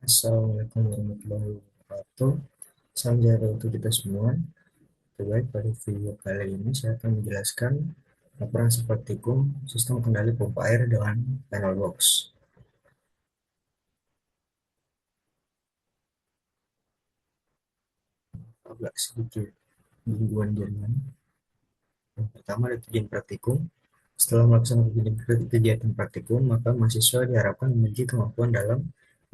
Assalamualaikum warahmatullahi wabarakatuh. Salam sejahtera untuk kita semua. Baik, pada video kali ini saya akan menjelaskan operasi praktikum sistem kendali pompa air dengan panel box. Agak sedikit gangguan jaringan. Yang pertama ada tujuan praktikum. Setelah melaksanakan kegiatan praktikum, maka mahasiswa diharapkan memiliki kemampuan dalam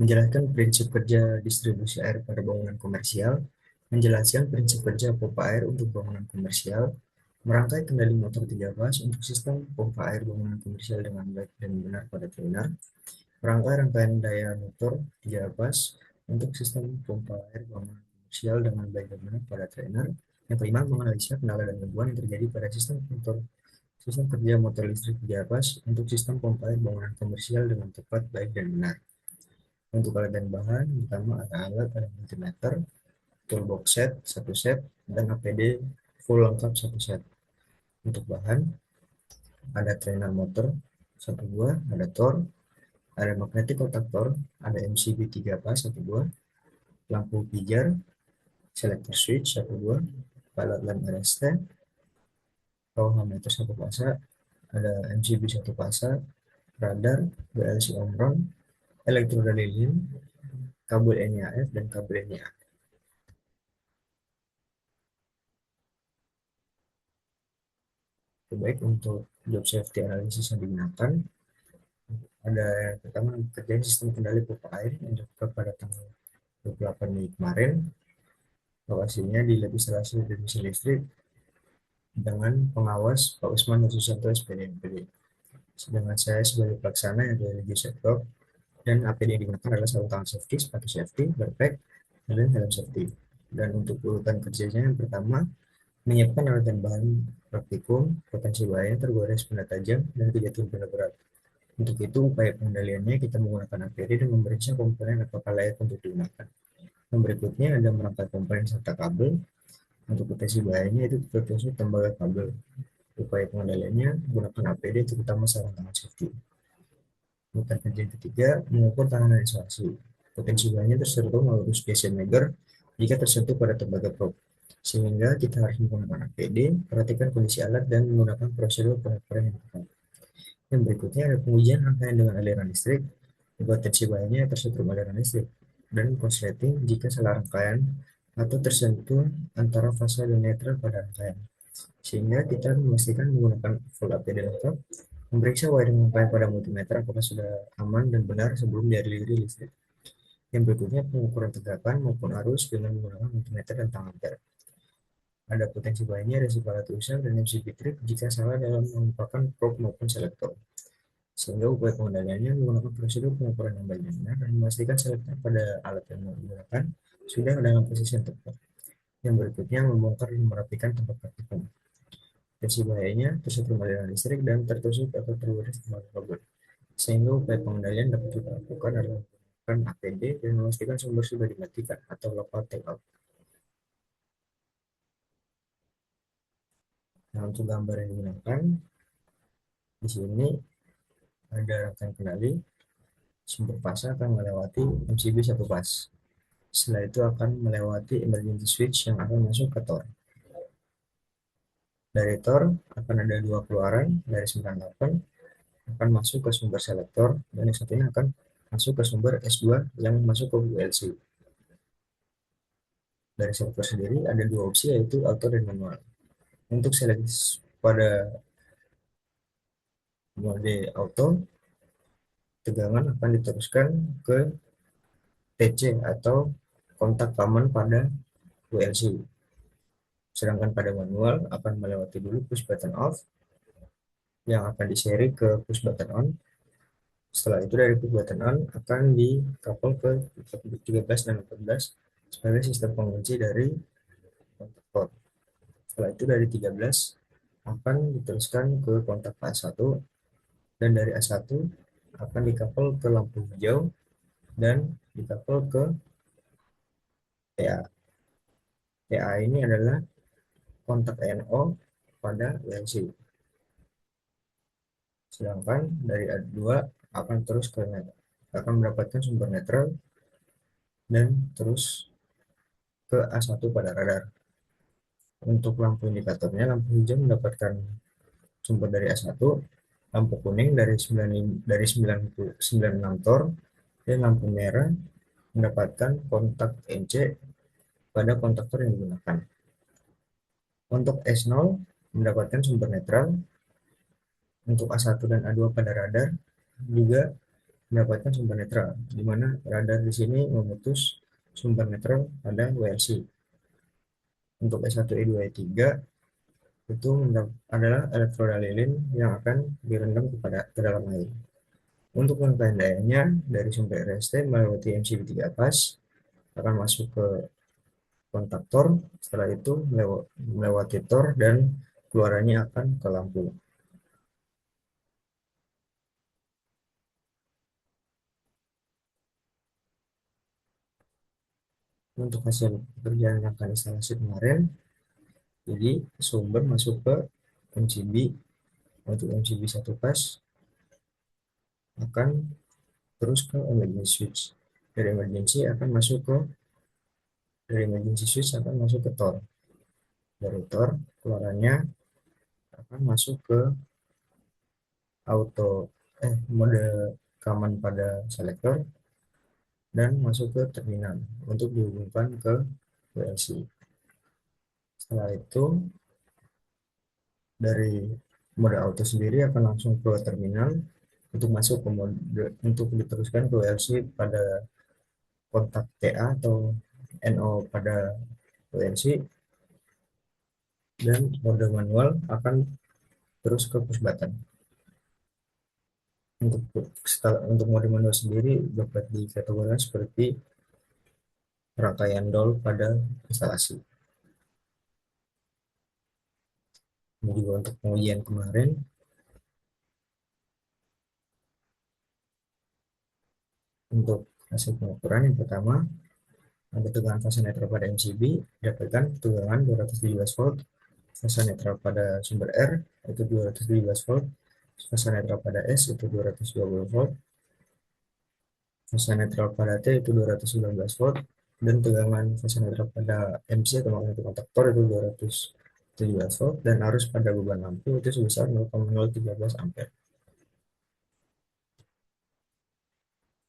menjelaskan prinsip kerja distribusi air pada bangunan komersial, menjelaskan prinsip kerja pompa air untuk bangunan komersial, merangkai kendali motor 3 fas untuk sistem pompa air bangunan komersial dengan baik dan benar pada trainer, merangkai rangkaian daya motor 3 fas untuk sistem pompa air bangunan komersial dengan baik dan benar pada trainer. Yang kelima, menganalisa kendala dan gangguan yang terjadi pada sistem kerja motor listrik 3 fas untuk sistem pompa air bangunan komersial dengan tepat, baik, dan benar. Untuk alat dan bahan, pertama ada multimeter, toolbox set, satu set, dan APD full lengkap satu set. Untuk bahan, ada trainer motor, satu buah, ada Tor, ada magnetic kontaktor, ada MCB 3 fas, satu buah, lampu pijar, selector switch, satu buah, balat lem RST, kawah meter satu pasang, ada MCB satu pasang, radar, BLC Omron, elektroda lilin, kabel NIAF, dan kabel NIA. Baik, untuk job safety analysis yang digunakan, ada yang pertama kerjaan sistem kendali pompa air yang dilakukan pada tanggal 28 Mei kemarin. Lokasinya di lab instalasi dan mesin listrik dengan pengawas Pak Usman Susanto SPD MPD. Sedangkan saya sebagai pelaksana yang dari Sektor, dan APD yang digunakan adalah sarung tangan safety, sepatu safety, backpack, dan helm safety. Dan untuk urutan kerjanya yang pertama, menyiapkan alat dan bahan praktikum, potensi bahaya, tergores benda tajam, dan kejatuhan benda berat. Untuk itu, upaya pengendaliannya kita menggunakan APD dan memeriksa komponen apakah layak untuk digunakan. Yang berikutnya ada merangkai komponen serta kabel. Untuk potensi bahayanya itu tertusuk tembaga kabel. Upaya pengendaliannya menggunakan APD terutama sarung tangan safety. Bukan kerja yang ketiga, mengukur tahanan isolasi. Potensi bahayanya tersentuh melalui spesial meter jika tersentuh pada tembaga probe. Sehingga kita harus menggunakan APD, perhatikan kondisi alat, dan menggunakan prosedur pengukuran yang tepat. Yang berikutnya ada pengujian rangkaian dengan aliran listrik. Potensi bahayanya tersentuh aliran listrik. Dan konsleting jika salah rangkaian atau tersentuh antara fase dan netral pada rangkaian. Sehingga kita memastikan menggunakan full APD lengkap, memeriksa wiring rangkaian pada multimeter apakah sudah aman dan benar sebelum dialiri listrik. Yang berikutnya pengukuran tegangan maupun arus dengan menggunakan multimeter dan tang ampere. Ada potensi bahayanya resiko alat rusak dan MCB trip jika salah dalam mengumpulkan probe maupun selektor. Sehingga upaya pengendaliannya menggunakan prosedur pengukuran yang baik dan benar dan memastikan selektor pada alat yang digunakan sudah dalam posisi yang tepat. Yang berikutnya membongkar dan merapikan tempat praktikum. Potensi bahayanya tersentuh aliran listrik dan tertusuk atau tergores tembaga kabel. Sehingga upaya pengendalian dapat kita lakukan adalah menggunakan APD dan memastikan sumber sudah dimatikan atau local take out. Nah, untuk gambar yang digunakan di sini ada rangkaian kendali. Sumber fase akan melewati MCB satu fas. Setelah itu akan melewati emergency switch yang akan masuk ke Tor. Dari Tor akan ada dua keluaran dari 98 akan masuk ke sumber selektor, dan yang satunya akan masuk ke sumber S2 yang masuk ke ULC. Dari selektor sendiri ada dua opsi, yaitu auto dan manual. Untuk seleksi pada mode auto, tegangan akan diteruskan ke TC atau kontak common pada WLC. Sedangkan pada manual akan melewati dulu push button off yang akan diseri ke push button on. Setelah itu dari push button on akan dikapal ke 13 dan 14 sebagai sistem pengunci dari kontak. Setelah itu dari 13 akan diteruskan ke kontak A1, dan dari A1 akan dikapal ke lampu hijau dan dikapal ke TA. TA ini adalah kontak NO pada WLC. Sedangkan dari A2 akan terus ke netral, akan mendapatkan sumber netral dan terus ke A1 pada radar. Untuk lampu indikatornya, lampu hijau mendapatkan sumber dari A1, lampu kuning dari 96 tor, dan lampu merah mendapatkan kontak NC pada kontaktor yang digunakan. Untuk S0 mendapatkan sumber netral, untuk A1 dan A2 pada radar juga mendapatkan sumber netral, di mana radar di sini memutus sumber netral pada WLC. Untuk S1, E2, E3 itu adalah elektroda lilin yang akan direndam ke dalam air. Untuk rangkaian dayanya dari sumber RST melewati MCB 3 pas akan masuk ke kontaktor, setelah itu melewati tor dan keluarannya akan ke lampu. Untuk hasil pekerjaan rangkaian instalasi kemarin, jadi sumber masuk ke MCB. Untuk MCB satu pas akan terus ke emergency switch. Dari emergency switch akan masuk ke tor. Dari tor keluarannya akan masuk ke auto mode rekaman pada selektor dan masuk ke terminal untuk dihubungkan ke WLC. Setelah itu dari mode auto sendiri akan langsung ke terminal untuk masuk ke mode untuk diteruskan ke WLC pada kontak TA atau NO pada WLC, dan mode manual akan terus ke push button. Untuk mode manual sendiri dapat dikategorikan seperti rangkaian doll pada instalasi. Ini juga untuk pengujian kemarin. Untuk hasil pengukuran yang pertama, ada tegangan fase netral pada MCB dapatkan tegangan 217 volt, fase netral pada sumber R itu 217 volt, fase netral pada S itu 220 volt, fase netral pada T itu 219 volt, dan tegangan fase netral pada MC atau magnetic kontaktor itu 217 volt, dan arus pada beban lampu itu sebesar 0,013 ampere.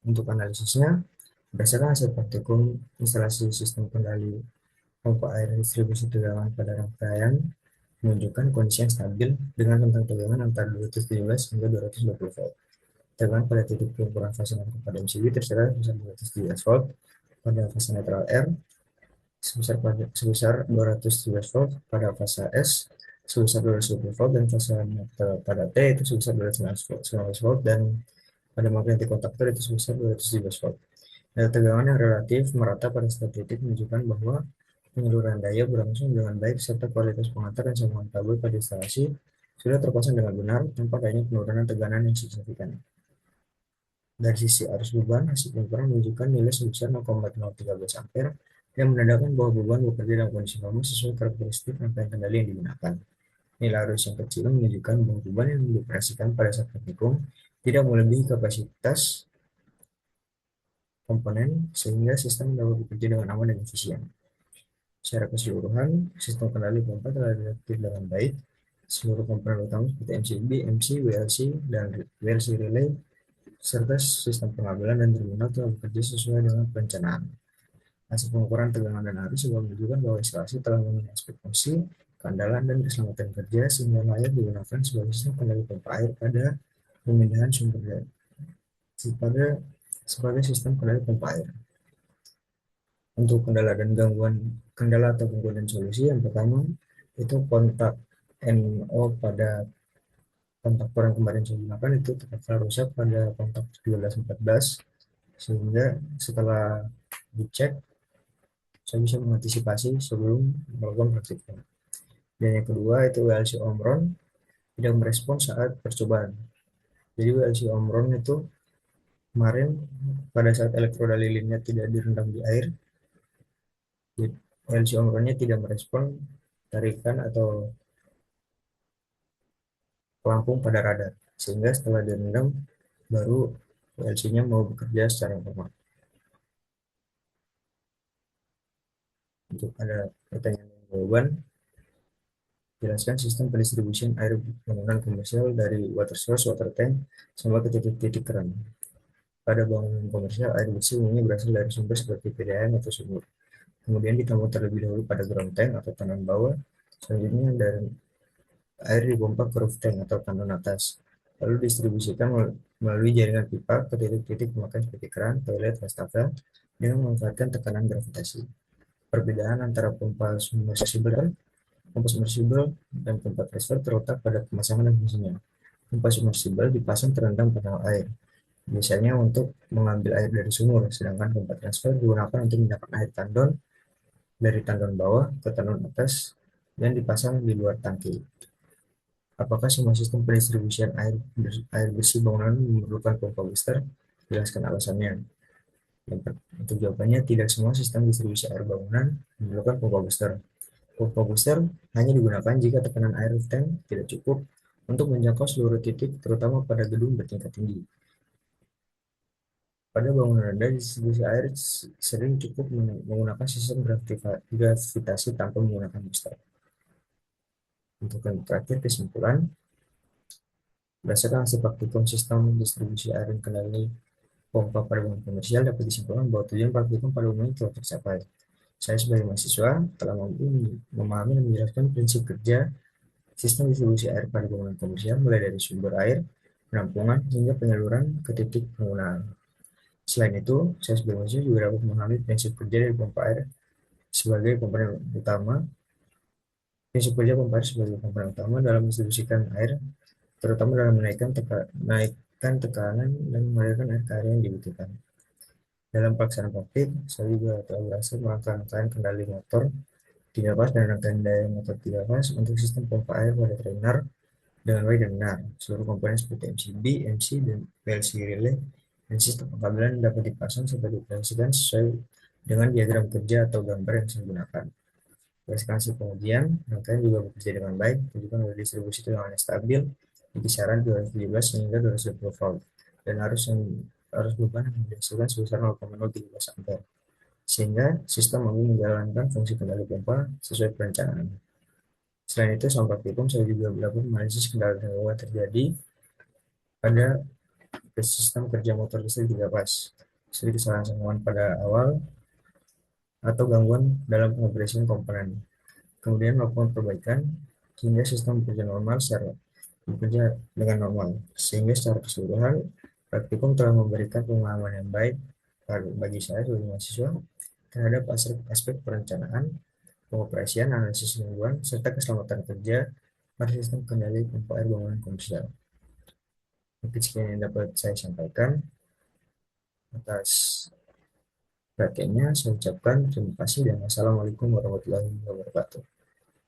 Untuk analisisnya, berdasarkan hasil praktikum instalasi sistem kendali pompa air distribusi tegangan pada rangkaian menunjukkan kondisi yang stabil dengan rentang tegangan antara 217 hingga 220 volt. Tegangan pada titik pengukuran fase netral pada MCB terserah sebesar 217 volt, pada fase netral R sebesar 217 volt, pada fase S sebesar 220 volt, dan fase netral pada T itu sebesar 219 volt, dan pada magnetic kontaktor itu sebesar 217 volt. Data tegangan yang relatif merata pada setiap titik menunjukkan bahwa penyaluran daya berlangsung dengan baik serta kualitas pengantar dan sambungan kabel pada instalasi sudah terpasang dengan benar tanpa adanya penurunan tegangan yang signifikan. Dari sisi arus beban, hasil pengukuran menunjukkan nilai sebesar 0,013 ampere yang menandakan bahwa beban bekerja dalam kondisi normal sesuai karakteristik rangkaian kendali yang digunakan. Nilai arus yang kecil menunjukkan bahwa beban yang dioperasikan pada saat praktikum tidak melebihi kapasitas komponen sehingga sistem dapat bekerja dengan aman dan efisien. Secara keseluruhan, sistem kendali pompa telah diaktif dengan baik. Seluruh komponen utama seperti MCB, MC, WLC, dan WLC relay, serta sistem pengabelan dan terminal telah bekerja sesuai dengan perencanaan. Hasil pengukuran tegangan dan arus juga menunjukkan bahwa instalasi telah memenuhi aspek fungsi, keandalan, dan keselamatan kerja sehingga layak digunakan sebagai sistem kendali pompa air pada pemindahan sumber daya sebagai sistem kendali pompa air. Untuk kendala atau gangguan dan solusi, yang pertama itu kontak NO pada kontaktor yang kemarin saya gunakan itu terpaksa rusak pada kontak 1314, sehingga setelah dicek saya bisa mengantisipasi sebelum melakukan praktiknya. Dan yang kedua itu WLC Omron tidak merespon saat percobaan. Jadi WLC Omron itu kemarin pada saat elektroda lilinnya tidak direndam di air, WLC Omronnya tidak merespon tarikan atau pelampung pada radar, sehingga setelah direndam baru PLC-nya mau bekerja secara normal. Untuk ada pertanyaan dan jawaban, jelaskan sistem pendistribusian air bangunan komersial dari water source, water tank, sampai ke titik-titik keran. Pada bangunan komersial, air bersih umumnya berasal dari sumber seperti PDAM atau sumur. Kemudian ditampung terlebih dahulu pada ground tank atau tandon bawah. Selanjutnya dari air dipompa ke roof tank atau tandon atas. Lalu distribusikan melalui jaringan pipa ke titik-titik pemakaian seperti keran, toilet, wastafel dengan memanfaatkan tekanan gravitasi. Perbedaan antara pompa submersible dan pompa transfer terletak pada pemasangan dan fungsinya. Pompa submersible dipasang terendam pada air, biasanya untuk mengambil air dari sumur, sedangkan pompa transfer digunakan untuk memindahkan air tandon dari tandon bawah ke tandon atas dan dipasang di luar tangki. Apakah semua sistem pendistribusian air bersih bangunan memerlukan pompa booster? Jelaskan alasannya. Untuk jawabannya, tidak semua sistem distribusi air bangunan memerlukan pompa booster. Pompa booster hanya digunakan jika tekanan air tank tidak cukup untuk menjangkau seluruh titik, terutama pada gedung bertingkat tinggi. Pada bangunan rendah, distribusi air sering cukup menggunakan sistem gravitasi tanpa menggunakan booster. Untuk yang terakhir, kesimpulan, berdasarkan hasil praktikum sistem distribusi air dan kendali pompa pada bangunan komersial dapat disimpulkan bahwa tujuan praktikum pada umumnya telah tercapai. Saya sebagai mahasiswa telah mampu memahami dan menjelaskan prinsip kerja sistem distribusi air pada bangunan komersial mulai dari sumber air, penampungan, hingga penyaluran ke titik penggunaan. Selain itu, saya sebagai mahasiswa juga dapat memahami prinsip kerja dari pompa air sebagai komponen utama, prinsip kerja pompa air sebagai komponen utama dalam mendistribusikan air, terutama dalam menaikkan tekanan dan mengalirkan air ke area yang dibutuhkan. Dalam pelaksanaan praktik, saya juga telah berhasil melakukan rangkaian kendali motor 3 fas dan rangkaian daya motor 3 fas untuk sistem pompa air pada trainer dengan baik dan benar. Seluruh komponen seperti MCB, MC, dan PLC relay dan sistem pengkabelan dapat dipasang serta dioperasikan sesuai dengan diagram kerja atau gambar yang saya gunakan. Berdasarkan hasil pengujian, rangkaian juga bekerja dengan baik, menunjukkan bahwa distribusi tegangannya stabil di kisaran 217 hingga 220 volt, dan arus beban yang dihasilkan sebesar 0,013 ampere, sehingga sistem mampu menjalankan fungsi kendali pompa sesuai perencanaan. Selain itu, sama praktikum saya juga dapat menganalisis kendala yang terjadi pada sistem kerja motor listrik 3 fas, seperti kesalahan sambungan pada awal atau gangguan dalam pengoperasian komponen. Kemudian melakukan perbaikan hingga sistem bekerja dengan normal. Sehingga secara keseluruhan, praktikum telah memberikan pengalaman yang baik bagi saya sebagai mahasiswa terhadap aspek perencanaan, pengoperasian, analisis lingkungan, serta keselamatan kerja pada sistem kendali pompa air bangunan komersial. Mungkin sekian yang dapat saya sampaikan. Atas perhatiannya, saya ucapkan terima kasih dan wassalamualaikum warahmatullahi wabarakatuh.